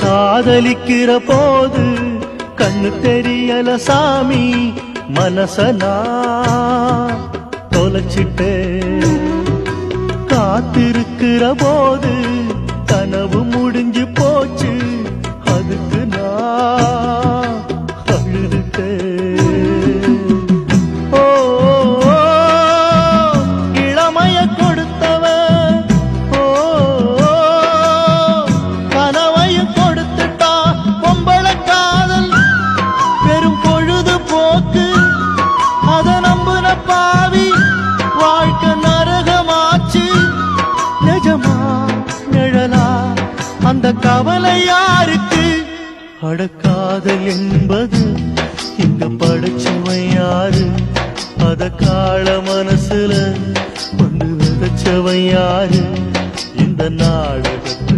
காதலிக்கிற போது கண்ணு தெரியல சாமி, மனசனா தொலைச்சிட்டே. காத்திருக்கிற போது கனவு முடிஞ்சு போச்சு, அதுக்கு நான் அழுதுட்டேன். ஓ இளமைய கொடுத்தவன், ஓ கனவையும் கொடுத்துட்டா. பொம்பள காதல் பெரும் பொழுது போக்கு, அத நம்புன பாவி வாழ்க்கை நரகமாச்சு. நிஜமா நிழலா அந்த கவலை யாருக்கு? அடக்காதல் என்பது இங்க படைச்சவன் யாரு? அத கால மனசுல கொண்டு விதைச்சவன் யாரு? இந்த நாடகத்தை